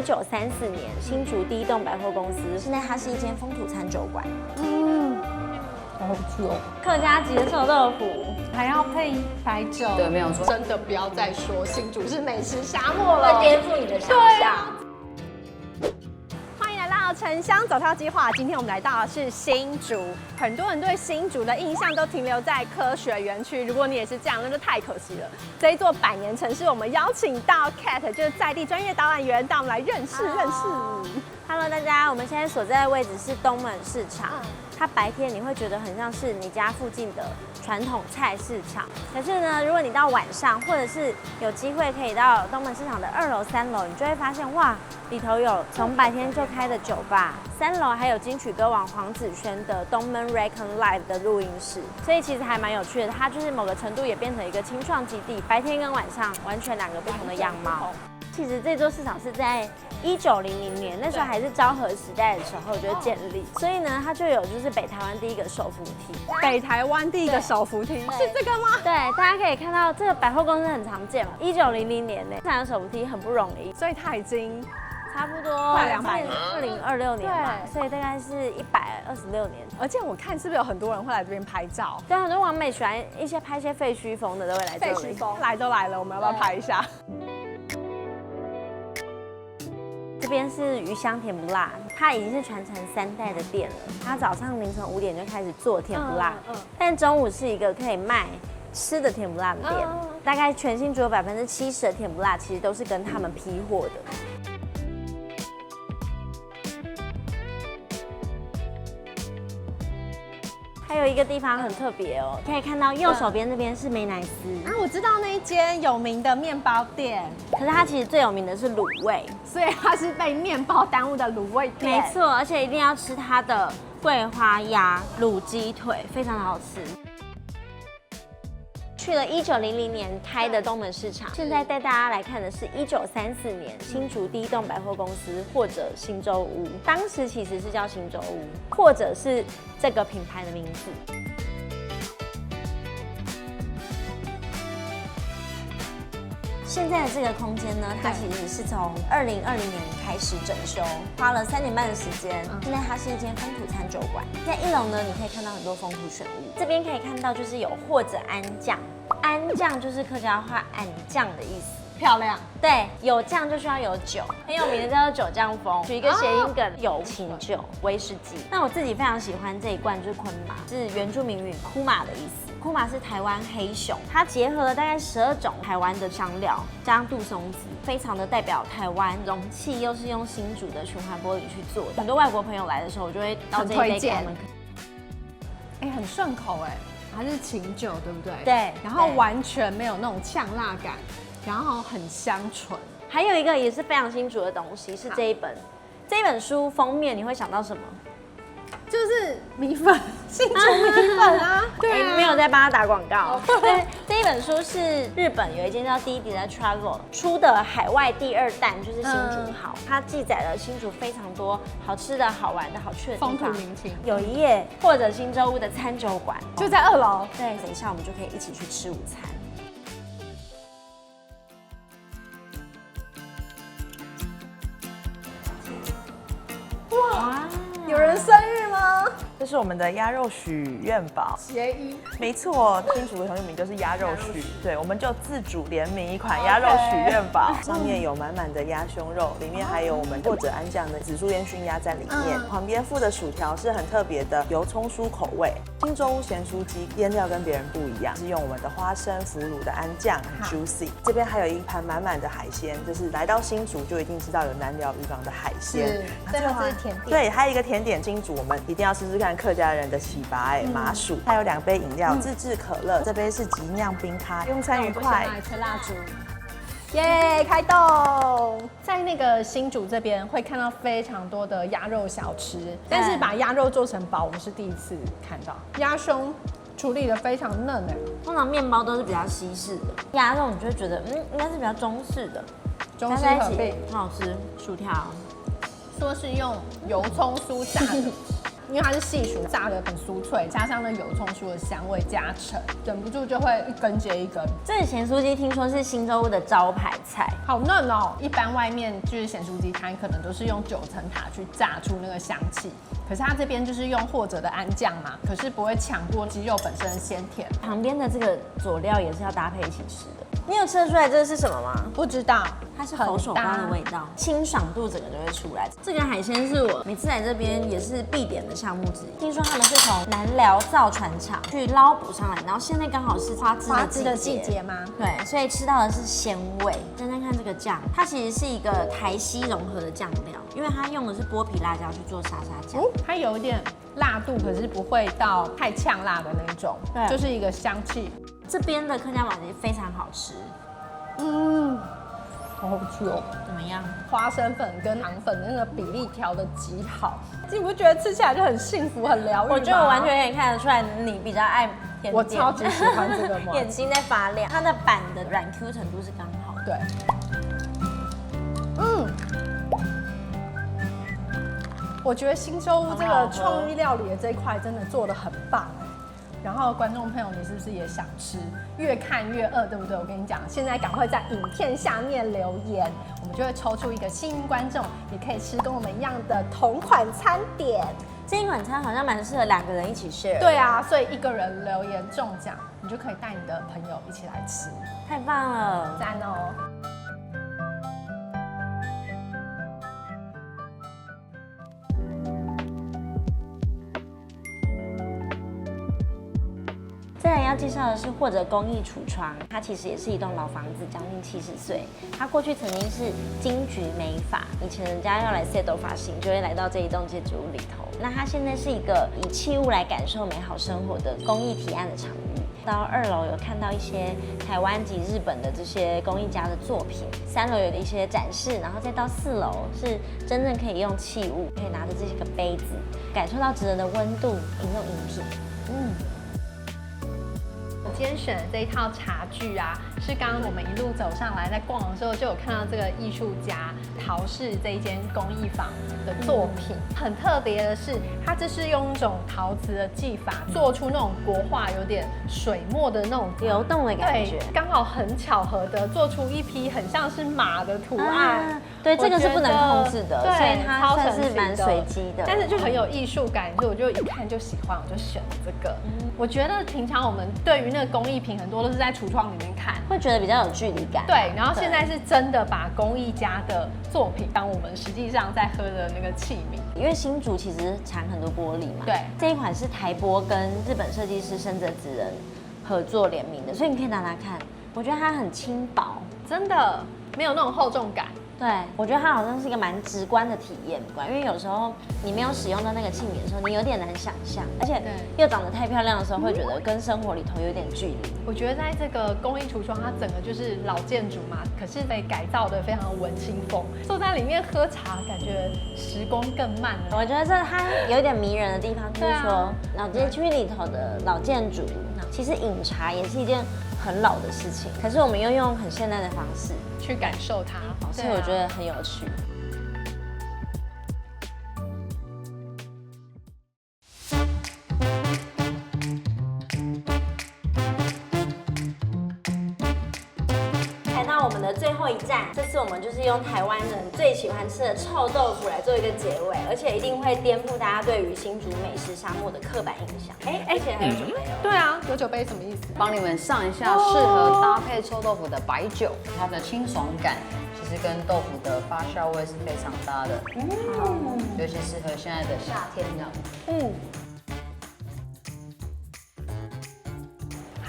1934年新竹第一栋百货公司，现在它是一间风土餐酒馆。好吃哦，客家籍的臭豆腐，还要配白酒。对，没有错。真的不要再说新竹是美食沙漠了，会颠覆你的想象。欢迎来到城乡走跳计划。今天我们来到的是新竹，很多人对新竹的印象都停留在科学园区。如果你也是这样，那就太可惜了。这一座百年城市，我们邀请到 Cat， 就是在地专业导览员，带我们来认识认识。Hello， 大家，我们现在所在的位置是东门市场。它白天你会觉得很像是你家附近的传统菜市场，可是呢，如果你到晚上，或者是有机会可以到东门市场的2楼、3楼，你就会发现哇，里头有从白天就开的酒吧，3楼还有金曲歌王黄子轩的东门 Recon Live 的录音室，所以其实还蛮有趣的。它就是某个程度也变成一个青创基地，白天跟晚上完全两个不同的样貌。其实这座市场是在1900年，那时候还是昭和时代的时候就建立，所以呢，它就有就是北台湾第一个手扶梯。北台湾第一个手扶梯是这个吗？对，大家可以看到这个百货公司很常见嘛，1900年呢，这样的手扶梯很不容易，所以它已经差不多快200年，2026年嘛，所以大概是126年。而且我看是不是有很多人会来这边拍照？对，很多网美喜欢拍一些废墟风的都会来这里。废墟风来都来了，我们要不要拍一下？这边是鱼香甜不辣，它已经是传承3代的店了。它早上凌晨5点就开始做甜不辣，但中午是一个可以卖吃的甜不辣的店。大概全新竹有70%的甜不辣其实都是跟他们批货的。还有一个地方很特别哦，可以看到右手边那边是美乃滋啊，我知道那一间有名的面包店，可是它其实最有名的是卤味，所以它是被面包耽误的卤味店。没错，而且一定要吃它的桂花鸭卤鸡腿，非常的好吃。去了1900年开的东门市场，现在带大家来看的是1934年新竹第一栋百货公司，或者新洲屋，当时其实是叫新洲屋，或者是这个品牌的名字。现在的这个空间呢，它其实是从2020年开始整修，花了3年半的时间。现在它是一间风土餐酒馆，在1楼呢，你可以看到很多风土选物。这边可以看到就是有或者安酱，安酱就是客家话“俺酱”的意思。漂亮，对，有酱就需要有酒，很有名的叫做酒酱风，取一个谐音梗，有清酒、威士忌。那我自己非常喜欢这一罐，就是昆马，是原住民语库马的意思。库马是台湾黑熊，它结合了大概12种台湾的香料，加上杜松子，非常的代表台湾。容器又是用新竹的循环玻璃去做的，很多外国朋友来的时候，我就会倒这一杯给他们。哎，很顺口哎，它是清酒，对不对？对，然后完全没有那种呛辣感，然后很香醇。还有一个也是非常新竹的东西，是这一本书封面，你会想到什么？就是米粉，新竹米粉啊，对啊，没有在帮他打广告。对，这一本书是日本有一间叫 Didi 的 Travel 出的海外第2弹，就是新竹好，它记载了新竹非常多好吃的好玩的好去的地方，风土民情。有一页或者新洲屋的餐酒馆，就在2楼。对，等一下我们就可以一起去吃午餐。哇！有人生日吗？这是我们的鸭肉许愿宝，协议。没错，新竹的很有名就是鸭肉许，对，我们就自主联名一款鸭肉许愿宝，上面有满满的鸭胸肉，里面还有我们或者安酱的紫苏烟熏鸭在里面，旁边附的薯条是很特别的油葱酥口味，新洲屋咸酥鸡腌料跟别人不一样，是用我们的花生腐乳的安酱，很 juicy。这边还有一盘满满的海鲜，就是来到新竹就一定知道有南寮渔港的海鲜。最后这是甜点。对，还有一个甜点新竹，我们一定要试试看客家人的喜白麻薯，还有2杯饮料，自制可乐，这杯是即酿冰咖，用餐愉快。来吹蜡烛。耶，开动！在那个新竹这边会看到非常多的鸭肉小吃，但是把鸭肉做成堡，我们是第一次看到。鸭胸处理的非常嫩哎，通常面包都是比较西式的，鸭肉你就会觉得应该是比较中式的，中式合并，很好吃。薯条说是用油葱酥炸的，因为它是细薯炸的很酥脆，加上那油葱酥的香味加成，忍不住就会一根接一根。这个咸酥鸡听说是新洲屋的招牌菜，好嫩哦！一般外面就是咸酥鸡摊可能都是用9层塔去炸出那个香气，可是它这边就是用或者的安酱嘛，可是不会抢过鸡肉本身的鲜甜。旁边的这个佐料也是要搭配一起吃的。你有吃得出来这是什么吗？不知道，它是佛手瓜的味道，清爽度整个就会出来。这个海鲜是我每次来这边也是必点的项目之一。听说他们是从南寮造船厂去捞捕上来，然后现在刚好是花枝的季节吗？对，所以吃到的是鲜味。单单看这个酱，它其实是一个台西融合的酱料，因为它用的是剥皮辣椒去做沙沙酱。它有一点辣度，可是不会到太呛辣的那种，对，就是一个香气。这边的客家麻鸡非常好吃，好好吃哦。怎么样？花生粉跟糖粉的那个比例调的极好，你不觉得吃起来就很幸福、很疗愈吗？我觉得我完全可以看得出来，你比较爱甜点。我超级喜欢这个麻鸡，眼睛在发亮，它的板的软 Q 程度是刚好的。对，我觉得新洲屋这个创意料理的这一块真的做得很棒。然后观众朋友，你是不是也想吃？越看越饿，对不对？我跟你讲，现在赶快在影片下面留言，我们就会抽出一个幸运观众，也可以吃跟我们一样的同款餐点。这一款餐好像蛮适合2个人一起 share。对啊，所以1个人留言中奖，你就可以带你的朋友一起来吃，太棒了，赞哦！再来要介绍的是或者工艺橱窗，它其实也是一栋老房子，将近70岁。它过去曾经是金菊美发，以前人家要来 settle 发型，就会来到这一栋建筑物里头。那它现在是一个以器物来感受美好生活的工艺提案的场域。到2楼有看到一些台湾及日本的这些工艺家的作品，3楼有一些展示，然后再到4楼是真正可以用器物，可以拿着这些个杯子，感受到职人的温度，饮用饮品。我今天选的这一套茶具啊，是刚刚我们一路走上来，在逛的时候就有看到这个艺术家陶氏这一间工艺坊的作品。很特别的是，它这是用一种陶瓷的技法做出那种国画有点水墨的那种流动的感觉，刚好很巧合的做出一匹很像是马的图案。对，这个是不能控制的，所以它算是蛮随机的，但是就很有艺术感，所以我就一看就喜欢，我就选了这个。我觉得平常我们对于那个工艺品很多都是在橱窗里面看，会觉得比较有距离感。对，然后现在是真的把工艺家的作品当我们实际上在喝的那个器皿。因为新竹其实产很多玻璃嘛，对，这一款是台玻跟日本设计师深泽直人合作联名的，所以你可以拿拿看，我觉得它很轻薄，真的没有那种厚重感。对，我觉得它好像是一个蛮直观的体验馆，因为有时候你没有使用到那个器皿的时候，你有点难想象，而且又长得太漂亮的时候，会觉得跟生活里头有点距离。我觉得在这个工艺橱窗，它整个就是老建筑嘛，可是被改造的非常文青风，坐在里面喝茶，感觉时光更慢了。我觉得它有一点迷人的地方，就是说老街区里头的老建筑，其实饮茶也是一件很老的事情，可是我们又用很现代的方式去感受它，所以我觉得很有趣。来到我们的最后一站，这次我们就是用台湾人最喜欢吃的臭豆腐来做一个结尾，而且一定会颠覆大家对于新竹美食沙漠的刻板印象。而且还有酒杯哦。对啊，有酒杯什么意思？帮你们上一下适合搭配臭豆腐的白酒，它的清爽感其实跟豆腐的发酵味是非常搭的，尤其适合现在的夏天这样。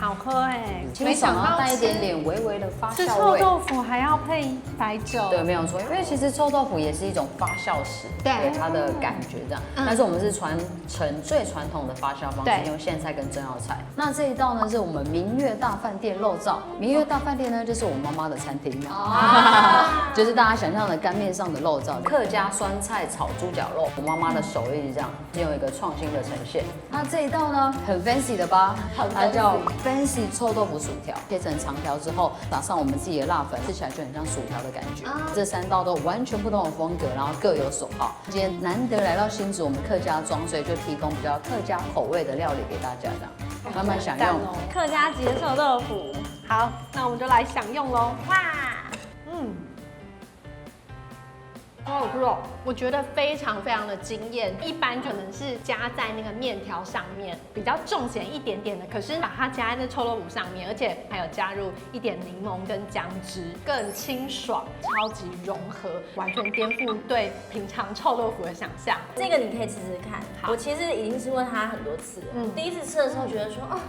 好喝哎，没想到带一点点微微的发酵味。吃臭豆腐还要配白酒，对，没有错，因为其实臭豆腐也是一种发酵食，对它的感觉这样。但是我们是传承最传统的发酵方式，用苋菜跟中药材。那这一道呢是我们明月大饭店肉燥。明月大饭店呢就是我妈妈的餐厅，就是大家想象的干面上的肉燥，客家酸菜炒猪脚肉，我妈妈的手艺这样，有一个创新的呈现。那这一道呢很 fancy 的吧，它叫 fancy 臭豆腐薯条，切成长条之后，打上我们自己的辣粉，吃起来就很像薯条的感觉。这3道都完全不同的风格，然后各有所好。今天难得来到新竹，我们客家庄，所以就提供比较客家口味的料理给大家，这样慢慢享用。客家级的臭豆腐，好，那我们就来享用喽。哇！好好吃哦，我觉得非常非常的惊艳。一般可能是加在那个面条上面，比较重咸一点点的，可是把它加在那臭豆腐上面，而且还有加入一点柠檬跟姜汁，更清爽，超级融合，完全颠覆对平常臭豆腐的想象。这个你可以吃吃看。我其实已经吃过它很多次了。第一次吃的时候觉得说，哦，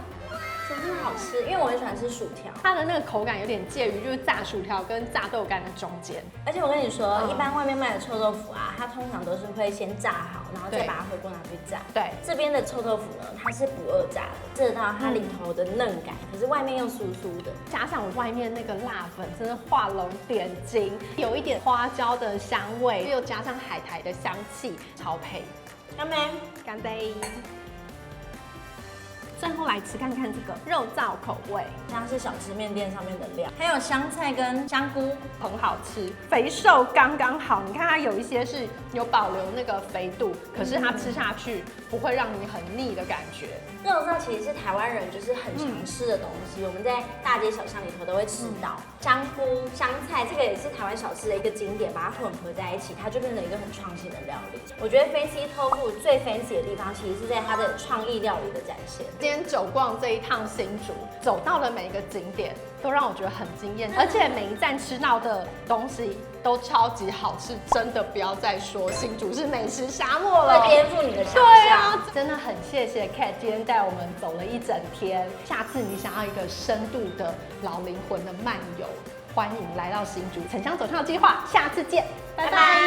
怎么这么好吃？因为我很喜欢吃薯条，它的那个口感有点介于就是炸薯条跟炸豆干的中间。而且我跟你说，一般外面卖的臭豆腐啊，它通常都是会先炸好，然后再把它回锅拿去炸。对，这边的臭豆腐呢，它是不二炸的，吃得到它里头的嫩感，可是外面又酥酥的，加上我外面那个辣粉，真的画龙点睛，有一点花椒的香味，又加上海苔的香气，超配。干杯！干杯！最后来吃看看这个肉燥口味，像是小吃面店上面的料，还有香菜跟香菇，很好吃，肥瘦刚刚好。你看它有一些是有保留那个肥度，可是它吃下去不会让你很腻的感觉。肉燥其实是台湾人就是很常吃的东西，我们在大街小巷里头都会吃到。香菇、香菜这个也是台湾小吃的一个经典，把它混合在一起，它就变成一个很创新的料理。我觉得 fancy 豆腐最 fancy 的地方，其实是在它的创意料理的展现。今天走逛这一趟新竹，走到了每一个景点，都让我觉得很惊艳，而且每一站吃到的东西都超级好吃，真的不要再说新竹是美食沙漠了，会颠覆你的想象。对啊，真的很谢谢 Kat 今天带我们走了一整天。下次你想要一个深度的老灵魂的漫游，欢迎来到新竹城乡走跳计划，下次见，拜拜。